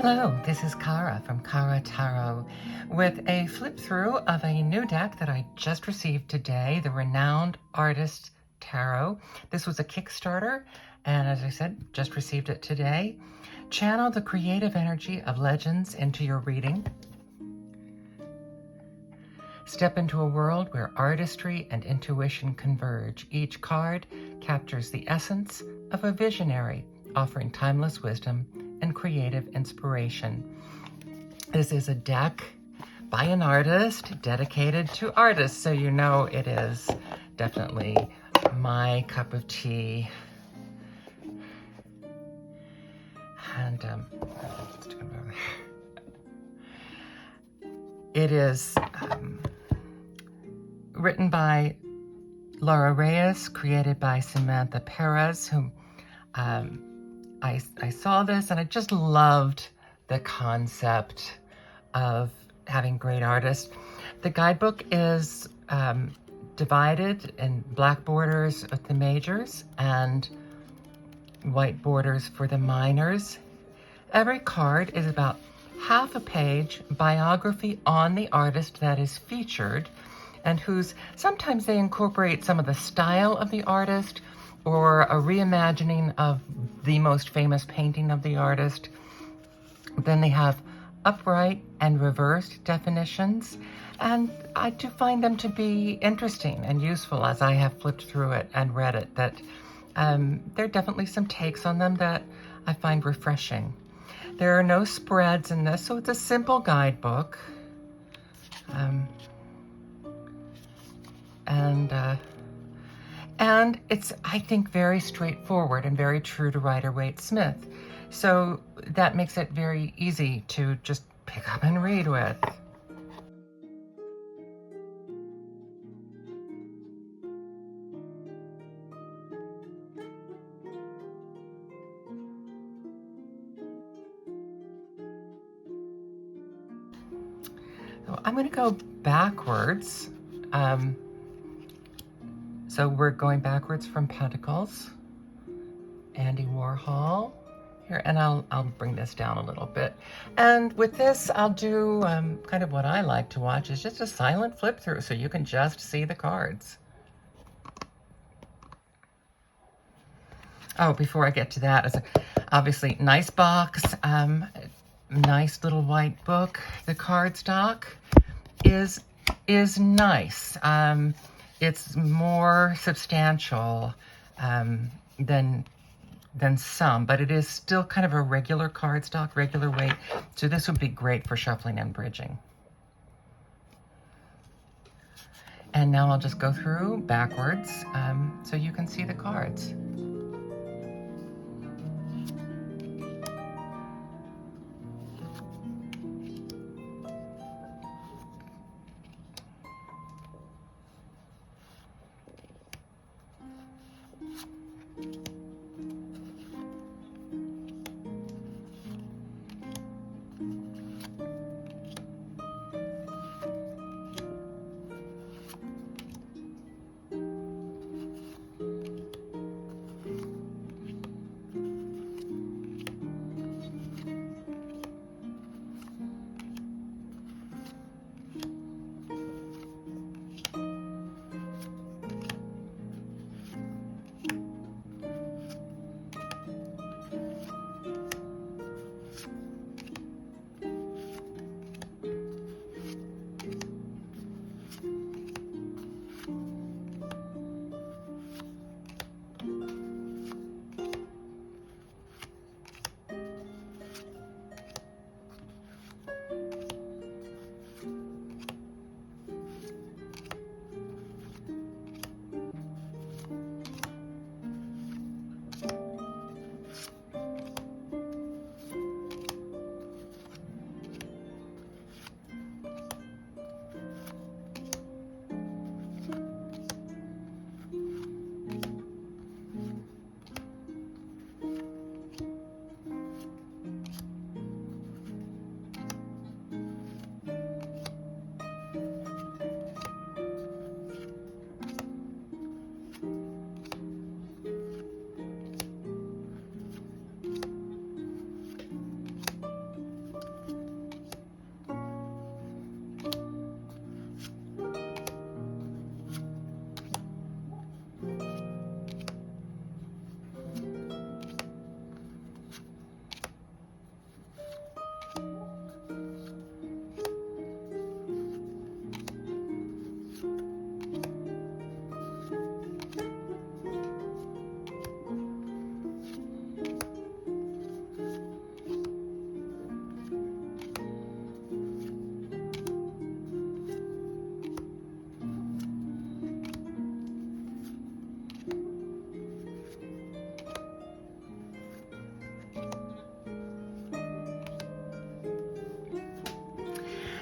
Hello, this is Kara from Kara Tarot with a flip through of a new deck that I just received today, the Renowned Artist Tarot. This was a Kickstarter, and as I said, just received it today. Channel the creative energy of legends into your reading. Step into a world where artistry and intuition converge. Each card captures the essence of a visionary, offering timeless wisdom and creative inspiration. This is a deck by an artist dedicated to artists, so you know it is definitely my cup of tea. And it is written by Laura Reyes, created by Samantha Perez, who I saw this and I just loved the concept of having great artists. The guidebook is divided in black borders with the majors and white borders for the minors. Every card is about half a page biography on the artist that is featured, and whose sometimes they incorporate some of the style of the artist or a reimagining of the most famous painting of the artist. Then they have upright and reversed definitions, and I do find them to be interesting and useful as I have flipped through it and read it, that there are definitely some takes on them that I find refreshing. There are no spreads in this, so it's a simple guidebook. And it's, I think, very straightforward and very true to Rider-Waite-Smith. So that makes it very easy to just pick up and read with. So I'm going to go backwards. So we're going backwards from Pentacles, Andy Warhol here, and I'll bring this down a little bit. And with this, I'll do kind of what I like to watch is just a silent flip through, so you can just see the cards. Oh, before I get to that, it's obviously nice box, nice little white book. The cardstock is nice. It's more substantial than some, but it is still kind of a regular cardstock, regular weight. So this would be great for shuffling and bridging. And now I'll just go through backwards so you can see the cards.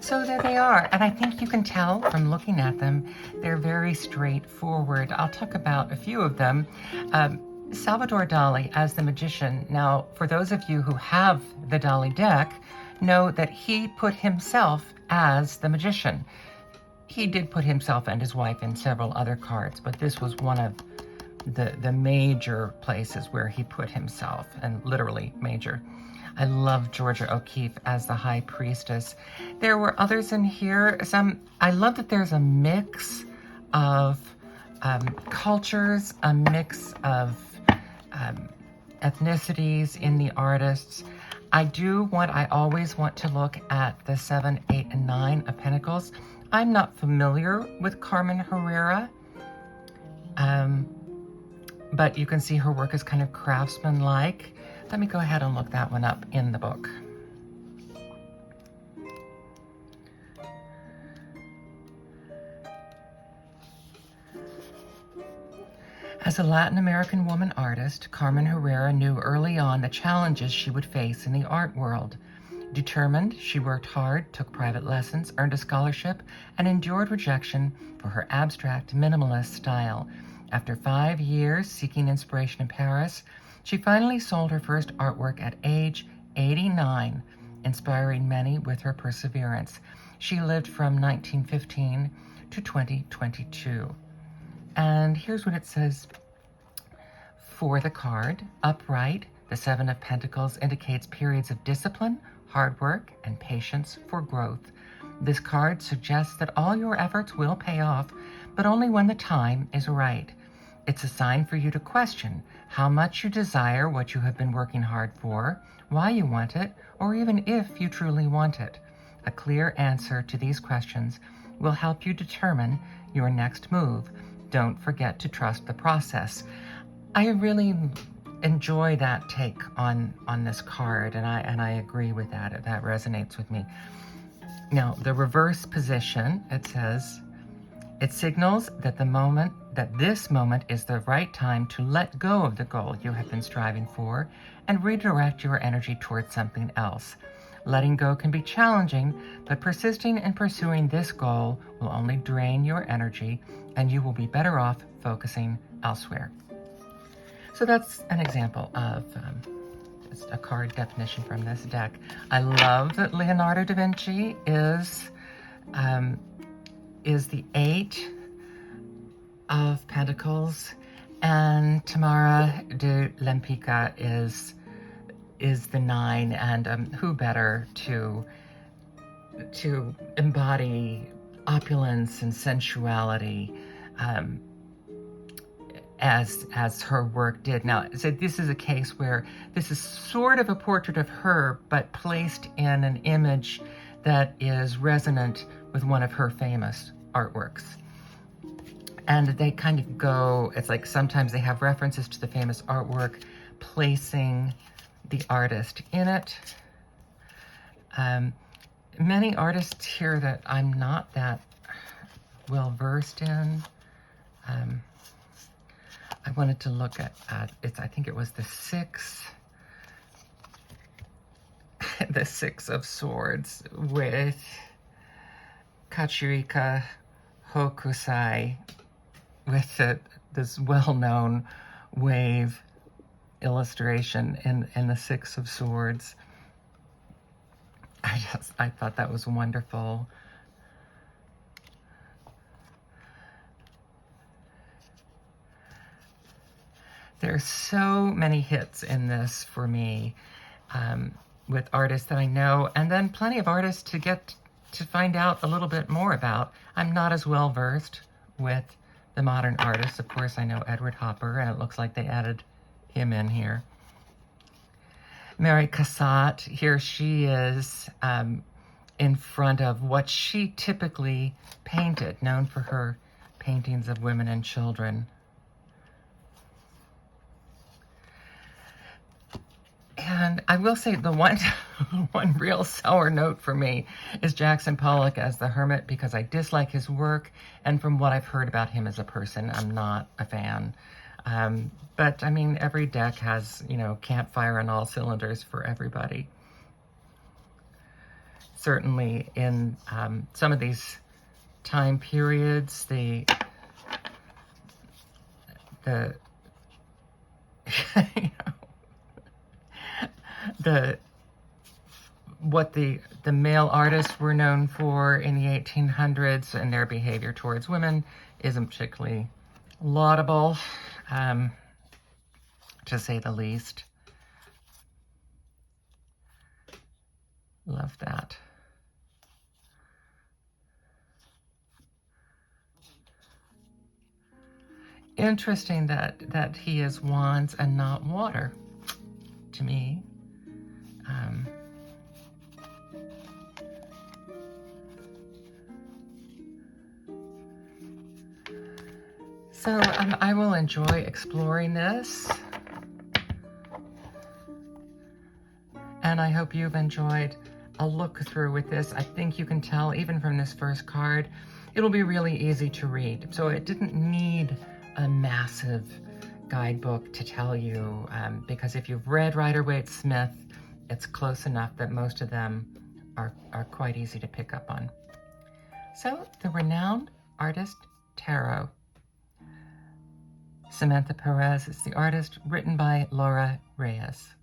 So there they are, and I think you can tell from looking at them, they're very straightforward. I'll talk about a few of them. Salvador Dali as the magician. Now, for those of you who have the Dali deck, know that he put himself as the magician. He did put himself and his wife in several other cards, but this was one of the major places where he put himself, and literally major. I love Georgia O'Keeffe as the High Priestess. There were others in here. I love that there's a mix of cultures, a mix of ethnicities in the artists. I always want to look at the 7, 8, and 9 of Pentacles. I'm not familiar with Carmen Herrera, but you can see her work is kind of craftsman-like. Let me go ahead and look that one up in the book. As a Latin American woman artist, Carmen Herrera knew early on the challenges she would face in the art world. Determined, she worked hard, took private lessons, earned a scholarship, and endured rejection for her abstract minimalist style. After 5 years seeking inspiration in Paris, she finally sold her first artwork at age 89, inspiring many with her perseverance. She lived from 1915 to 2022. And here's what it says for the card. Upright, the 7 of Pentacles indicates periods of discipline, hard work, and patience for growth. This card suggests that all your efforts will pay off, but only when the time is right. It's a sign for you to question how much you desire what you have been working hard for, why you want it, or even if you truly want it. A clear answer to these questions will help you determine your next move. Don't forget to trust the process. I really enjoy that take on this card, and I agree with that. That resonates with me. Now, the reverse position, it says, it signals that this moment is the right time to let go of the goal you have been striving for and redirect your energy towards something else. Letting go can be challenging, but persisting in pursuing this goal will only drain your energy, and you will be better off focusing elsewhere. So that's an example of just a card definition from this deck. I love that Leonardo da Vinci is the 8 of Pentacles, and Tamara de Lempicka is the 9, and who better to embody opulence and sensuality as her work did. Now, so this is a case where this is sort of a portrait of her, but placed in an image that is resonant with one of her famous artworks. And they kind of go, it's like sometimes they have references to the famous artwork, placing the artist in it. Many artists here that I'm not that well versed in. I wanted to look at I think it was the 6 of Swords with Kachirika Hokusai with this well-known wave illustration in the 6 of Swords. I thought that was wonderful. There's so many hits in this for me with artists that I know, and then plenty of artists to get to find out a little bit more about. I'm not as well versed with the modern artists. Of course, I know Edward Hopper, and it looks like they added him in here. Mary Cassatt, here she is in front of what she typically painted, known for her paintings of women and children. And I will say the one real sour note for me is Jackson Pollock as the Hermit, because I dislike his work, and from what I've heard about him as a person, I'm not a fan. But I mean, every deck has, campfire on all cylinders for everybody. certainly in some of these time periods, the you know, what the male artists were known for in the 1800s and their behavior towards women isn't particularly laudable, to say the least. Love that. Interesting that he is wands and not water, to me. So I will enjoy exploring this. And I hope you've enjoyed a look through with this. I think you can tell, even from this first card, it'll be really easy to read. So it didn't need a massive guidebook to tell you, because if you've read Rider-Waite-Smith, it's close enough that most of them are quite easy to pick up on. So, The Renowned Artist Tarot. Samantha Perez is the artist, written by Laura Reyes.